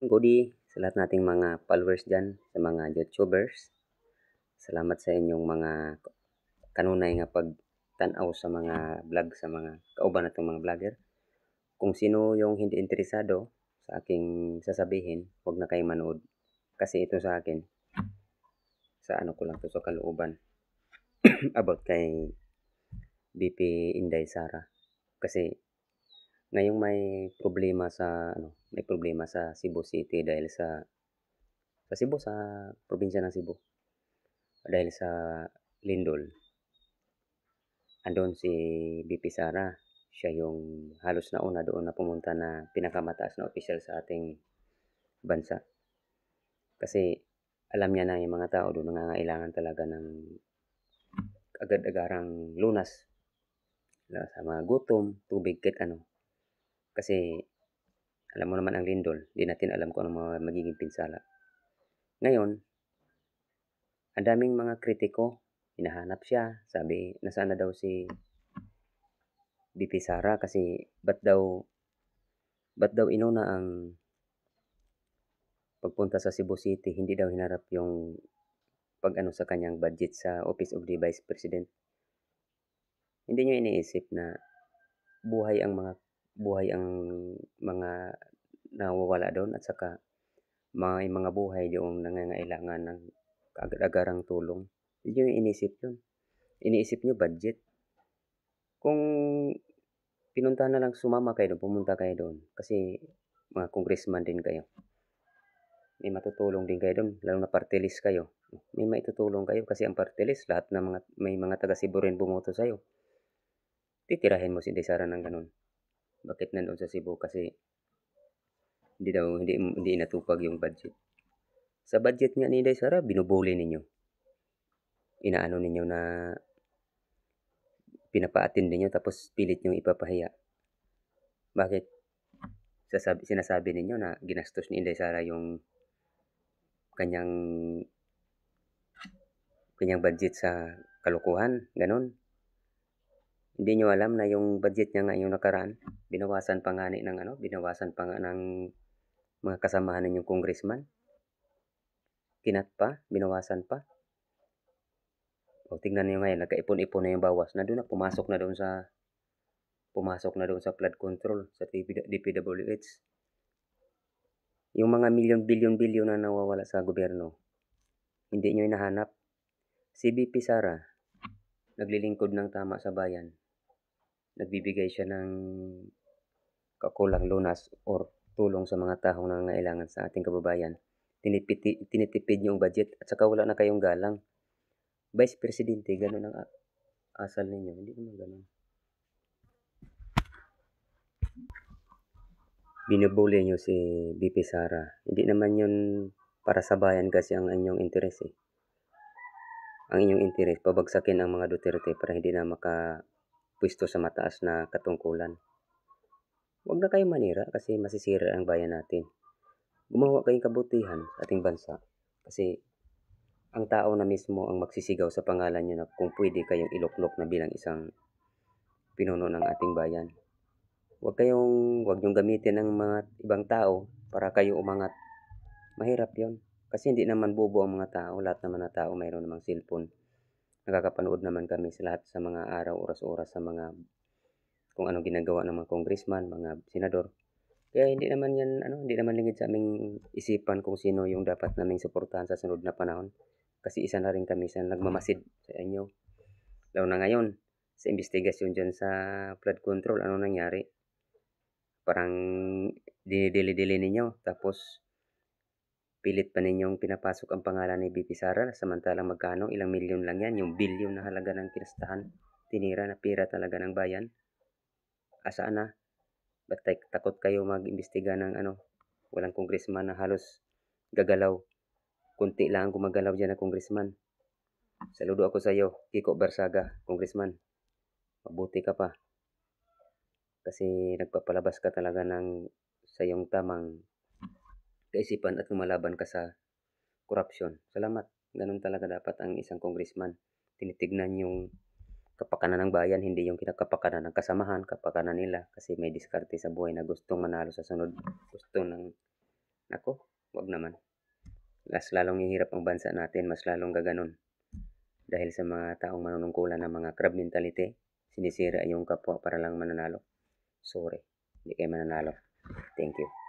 Goodie sa lahat nating mga followers diyan, sa mga YouTubers. Salamat sa inyong mga kanunay nga pagtan-aw sa mga vlog sa mga kauban natong mga vlogger. Kung sino yung hindi interesado sa aking sasabihin, huwag na kayong manood. Kasi ito sa akin, sa ano ko lang to sa kalooban about kay BP Inday Sara. Kasi ngayong may problema sa Cebu City dahil sa Cebu, sa probinsya ng Cebu, dahil sa lindol. Andun si BP Sara. Siya yung halos nauna doon na pumunta na pinakamataas na opisyal sa ating bansa. Kasi alam niya na yung mga tao doon nangangailangan talaga ng agad-agarang lunas sa mga gutom, tubig, kahit ano. Kasi alam mo naman ang lindol, di natin alam kung ano mga magiging pinsala. Ngayon, ang daming mga kritiko, hinahanap siya, sabi nasaan na daw si BP Sara kasi ba't daw inuna ang pagpunta sa Cebu City, hindi daw hinarap yung pag-ano sa kanyang budget sa Office of the Vice President. Hindi niyo iniisip na buhay ang mga buhay ang mga nawawala doon at saka may mga buhay yung nangangailangan ng kaagad-agarang tulong. Hindi niyo iniisip yun. Iniisip niyo budget. Kung pinuntahan na lang sumama kayo doon, pumunta kayo doon kasi mga congressman din kayo. May matutulong din kayo doon, lalo na party list kayo. May maitutulong kayo kasi ang party list, lahat ng may mga taga Cebu rin bumoto sa'yo. Titirahin mo si Desara ng ganun. Bakit nandoon sa Cebu? Kasi hindi natupag yung budget. Sa budget nga ni Desara, binubuli ninyo. Inaano ninyo na pinapa-attend ninyo tapos pilit yung ipapahiya. Bakit? Sinasabi ninyo na ginastos ni Inday Sara yung kanyang budget sa kalukuhan, ganun. Hindi nyo alam na yung budget niya nga yung nakaraan, binawasan pa nga ng mga kasamahan ninyong congressman. Kinat pa, binawasan pa. O tingnan niyo ngayon, nagkaipon-ipon na yung bawas. Pumasok na doon sa flood control, sa DPWH. Yung mga bilyon na nawawala sa gobyerno, hindi nyo hinahanap. Si BP Sara, naglilingkod ng tama sa bayan. Nagbibigay siya ng kakulang lunas or tulong sa mga taong nangangailangan sa ating kababayan. Tinitipid niyo ang budget at saka wala na kayong galang. Vice Presidente, ganun ang asal ninyo. Hindi naman ganun. Binubuli niyo si BP Sara. Hindi naman yun para sa bayan kasi ang inyong interes eh. Ang inyong interes, pabagsakin ang mga Duterte para hindi na makapwesto sa mataas na katungkulan. Huwag na kayong manira kasi masisira ang bayan natin. Gumawa kayong kabutihan sa ating bansa kasi ang tao na mismo ang magsisigaw sa pangalan niyo na kung pwede kayong iluklok na bilang isang pinuno ng ating bayan. Huwag niyong gamitin ng mga ibang tao para kayo umangat. Mahirap yon. Kasi hindi naman bobo ang mga tao. Lahat naman na tao mayroon namang cellphone. Nakakapanood naman kami sa lahat sa mga araw, oras-oras sa mga kung anong ginagawa ng mga congressman, mga senador. Kaya hindi naman lingid sa aming isipan kung sino yung dapat naming suportahan sa sunod na panahon. Kasi isa na rin kami sa nagmamasid sa inyo. Lalo na ngayon, sa investigasyon dyan sa flood control, ano nangyari? Parang dinidili-dili ninyo. Tapos, pilit pa ninyong pinapasok ang pangalan ni BP Sara. Samantalang magkano? Ilang milyon lang yan. Yung bilyon na halaga ng kinastahan. Tinira na pira talaga ng bayan. Asaan na? Ba't takot kayo mag-imbestiga ng walang congressman na halos gagalaw. Kunti lang gumagalaw dyan na congressman. Saludo ako sa iyo, Kiko Barsaga, congressman. Mabuti ka pa. Kasi nagpapalabas ka talaga sa iyong tamang kaisipan at lumalaban ka sa korupsyon. Salamat. Ganun talaga dapat ang isang congressman. Tinitignan yung kapakanan ng bayan, hindi yung kinakapakanan ng kasamahan, kapakanan nila kasi may diskarte sa buhay na gustong manalo sa sunod. Gusto ng Naku, 'wag naman. Mas lalong hihirap ang bansa natin, mas lalong gaganon. Dahil sa mga taong manunungkulan ng mga crab mentality, sinisira yung kapwa para lang mananalo. Sorry, hindi kayo mananalo. Thank you.